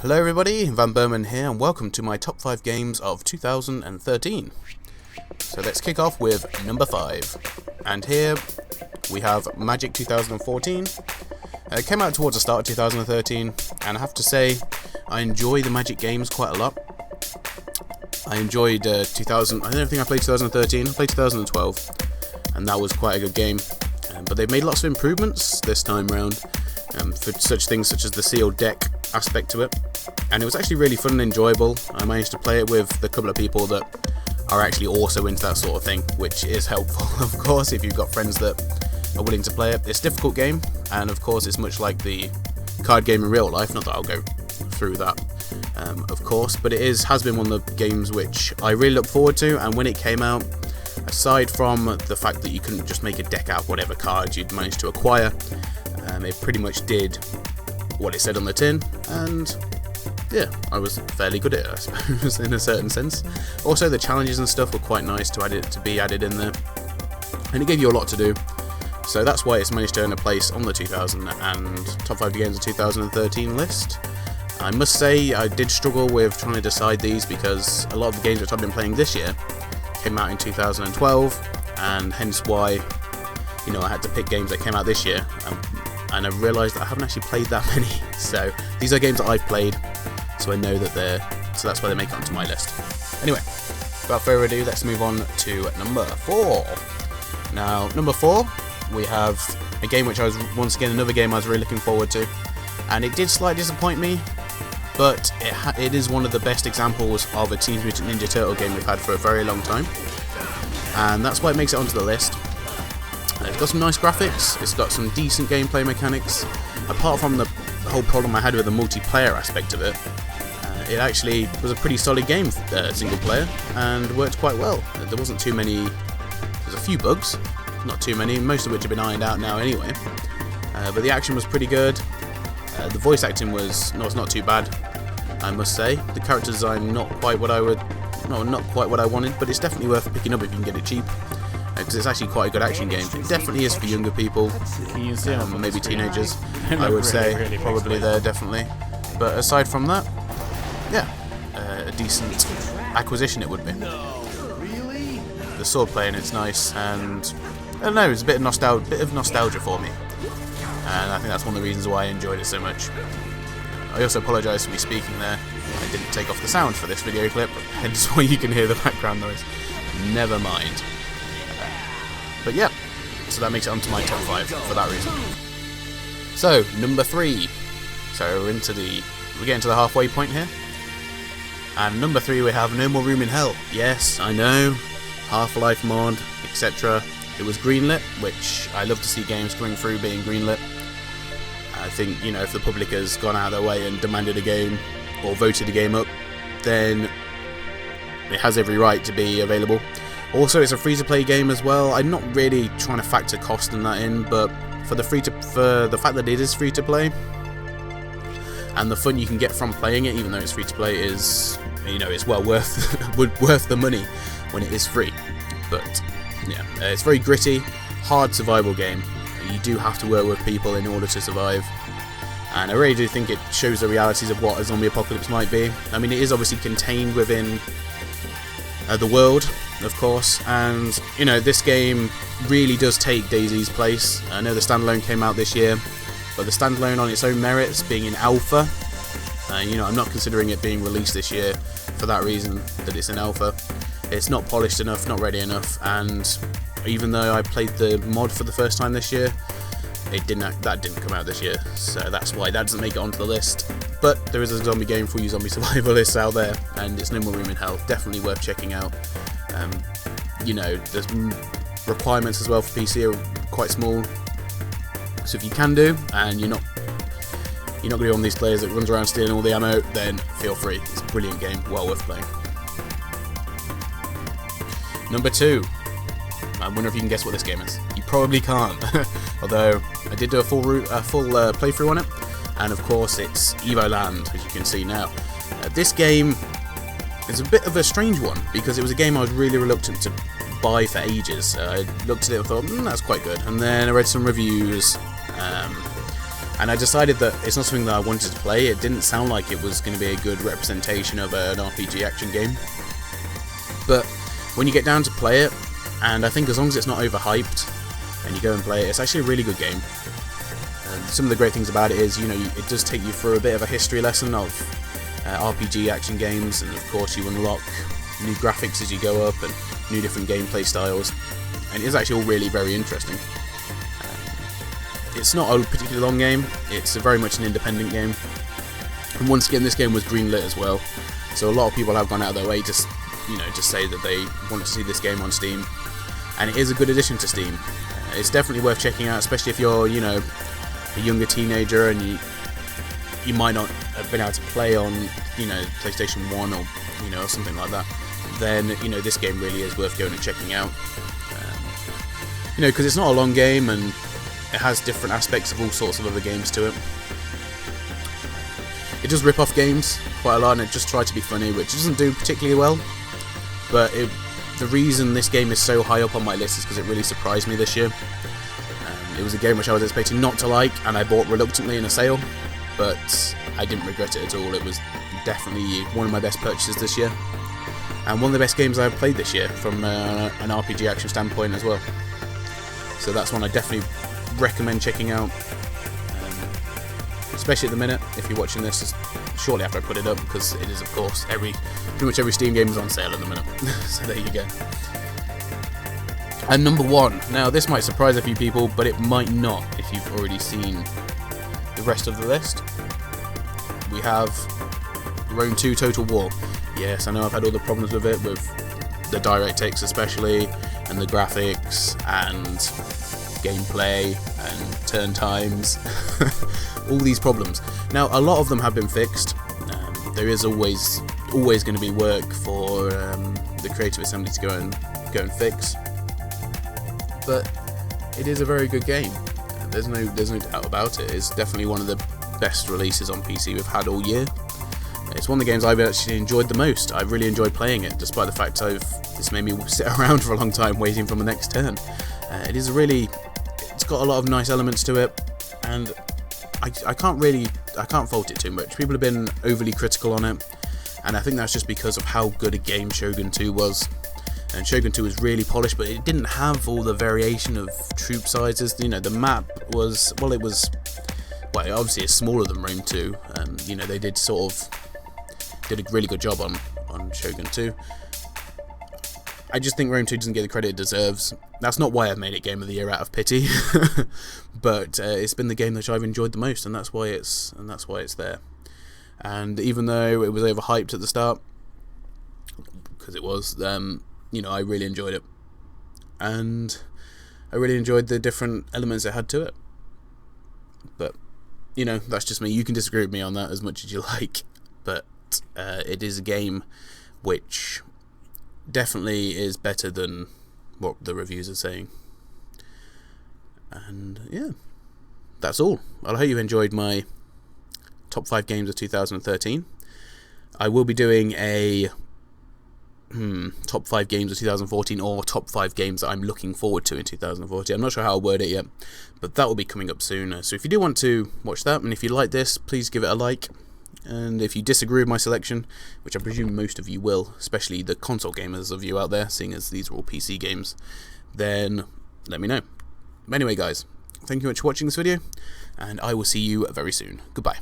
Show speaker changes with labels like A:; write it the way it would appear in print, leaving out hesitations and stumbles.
A: Hello everybody, vanburman here and welcome to my top 5 games of 2013. So let's kick off with number 5. And here we have Magic 2014. It came out towards the start of 2013 and I have to say I enjoy the Magic games quite a lot. I enjoyed I don't think I played 2013, I played 2012 and that was quite a good game. But they've made lots of improvements this time around for such things such as the sealed deck aspect to it. And it was actually really fun and enjoyable. I managed to play it with a couple of people that are actually also into that sort of thing, which is helpful, of course, if you've got friends that are willing to play it. It's a difficult game, and of course it's much like the card game in real life, not that I'll go through that, of course, but it has been one of the games which I really look forward to. And when it came out, aside from the fact that you couldn't just make a deck out of whatever cards you'd managed to acquire, it pretty much did what it said on the tin, and yeah, I was fairly good at it, I suppose, in a certain sense. Also, the challenges and stuff were quite nice to be added in there, and it gave you a lot to do. So that's why it's managed to earn a place on the 2000 and top 5 games of 2013 list. I must say I did struggle with trying to decide these because a lot of the games which I've been playing this year came out in 2012, and hence why, you know, I had to pick games that came out this year. And I realised that I haven't actually played that many. So these are games that I've played, so I know that so that's why they make it onto my list. Anyway, without further ado, let's move on to number 4. Now, number 4, we have a game which once again, another game I was really looking forward to, and it did slightly disappoint me, but it is one of the best examples of a Teenage Mutant Ninja Turtle game we've had for a very long time, and that's why it makes it onto the list. It's got some nice graphics, it's got some decent gameplay mechanics. Apart from the whole problem I had with the multiplayer aspect of it, it actually was a pretty solid game, single player, and worked quite well. There wasn't too many, there's a few bugs, not too many, most of which have been ironed out now anyway. But the action was pretty good, the voice acting was not too bad, I must say. The character design not quite what I wanted, but it's definitely worth picking up if you can get it cheap. Because it's actually quite a good action game. It definitely is for younger people, maybe teenagers, I would say, probably there, definitely. But aside from that, yeah, a decent acquisition it would be. The sword playing it's nice, and I don't know, it's a bit of nostalgia for me, and I think that's one of the reasons why I enjoyed it so much. I also apologise for me speaking there. I didn't take off the sound for this video clip, hence why you can hear the background noise. Never mind. But yeah, so that makes it onto my top 5 for that reason. So, number 3. So we're getting to the halfway point here. And number 3 we have No More Room in Hell. Yes, I know, Half-Life mod, etc. It was greenlit, which I love to see games coming through being greenlit. I think, you know, if the public has gone out of their way and demanded a game, or voted a game up, then it has every right to be available. Also, it's a free-to-play game as well. I'm not really trying to factor cost in that in, but for the fact that it is free-to-play, and the fun you can get from playing it, even though it's free-to-play, is, you know, it's well worth the money when it is free. But yeah, it's very gritty, hard survival game. You do have to work with people in order to survive, and I really do think it shows the realities of what a zombie apocalypse might be. I mean, it is obviously contained within the world, of course, and you know, this game really does take DayZ's place. I know the standalone came out this year, but the standalone on its own merits, being in alpha, you know, I'm not considering it being released this year for that reason, that it's in alpha. It's not polished enough, not ready enough, and even though I played the mod for the first time this year, that didn't come out this year, so that's why that doesn't make it onto the list. But there is a zombie game for you zombie survivalists out there, and it's No More Room in Hell, definitely worth checking out. You know, the requirements as well for PC are quite small, so if you can do, and you're not going to be one of these players that runs around stealing all the ammo, then feel free. It's a brilliant game, well worth playing. Number 2. I wonder if you can guess what this game is. You probably can't, although I did do a full playthrough on it, and of course it's Evoland, as you can see now. This game is a bit of a strange one, because it was a game I was really reluctant to buy for ages. I looked at it and thought, that's quite good, and then I read some reviews, and I decided that it's not something that I wanted to play. It didn't sound like it was going to be a good representation of an RPG action game. But when you get down to play it, and I think as long as it's not overhyped, and you go and play it, it's actually a really good game. And some of the great things about it is, you know, it does take you through a bit of a history lesson of RPG action games, and of course you unlock new graphics as you go up, and new different gameplay styles, and it's actually all really very interesting. It's not a particularly long game, it's very much an independent game, and once again this game was greenlit as well, so a lot of people have gone out of their way to, you know, just say that they want to see this game on Steam, and it is a good addition to Steam. It's definitely worth checking out, especially if you're, you know, a younger teenager and you might not have been able to play on, you know, PlayStation 1 or, you know, or something like that. Then, you know, this game really is worth going and checking out. You know, because it's not a long game, and it has different aspects of all sorts of other games to it. It does rip off games quite a lot, and it just tries to be funny, which doesn't do particularly well. But the reason this game is so high up on my list is because it really surprised me this year. It was a game which I was expecting not to like, and I bought reluctantly in a sale, but I didn't regret it at all. It was definitely one of my best purchases this year, and one of the best games I've played this year from an RPG action standpoint as well. So that's one I definitely recommend checking out, especially at the minute, if you're watching this just shortly after I put it up, because it is, of course, pretty much every Steam game is on sale at the minute. So there you go. And number 1, now this might surprise a few people, but it might not if you've already seen the rest of the list. We have Rome 2 Total War. Yes, I know I've had all the problems with it, with the DirectX especially, and the graphics, and gameplay, and turn times, all these problems. Now, a lot of them have been fixed. There is always going to be work for the creative assembly to go and fix. But it is a very good game. There's no doubt about it. It's definitely one of the best releases on PC we've had all year. It's one of the games I've actually enjoyed the most. I've really enjoyed playing it, despite the fact this made me sit around for a long time waiting for the next turn. It's got a lot of nice elements to it, and I can't fault it too much. People have been overly critical on it, and I think that's just because of how good a game Shogun 2 was. And Shogun 2 was really polished, but it didn't have all the variation of troop sizes. You know, the map was, obviously it's smaller than Rome 2. You know, they did a really good job on Shogun 2. I just think Rome 2 doesn't get the credit it deserves. That's not why I've made it Game of the Year out of pity, but it's been the game that I've enjoyed the most, and that's why it's there. And even though it was overhyped at the start, because it was, you know, I really enjoyed it, and I really enjoyed the different elements it had to it. But, you know, that's just me. You can disagree with me on that as much as you like, but it is a game which definitely is better than what the reviews are saying. And yeah, that's all. I hope you enjoyed my top 5 games of 2013. I will be doing a top 5 games of 2014, or top 5 games that I'm looking forward to in 2014. I'm not sure how I'll word it yet, but that will be coming up soon. So if you do want to watch that, and if you like this, please give it a like. And if you disagree with my selection, which I presume most of you will, especially the console gamers of you out there, seeing as these are all PC games, then let me know. Anyway guys, thank you very much for watching this video, and I will see you very soon. Goodbye.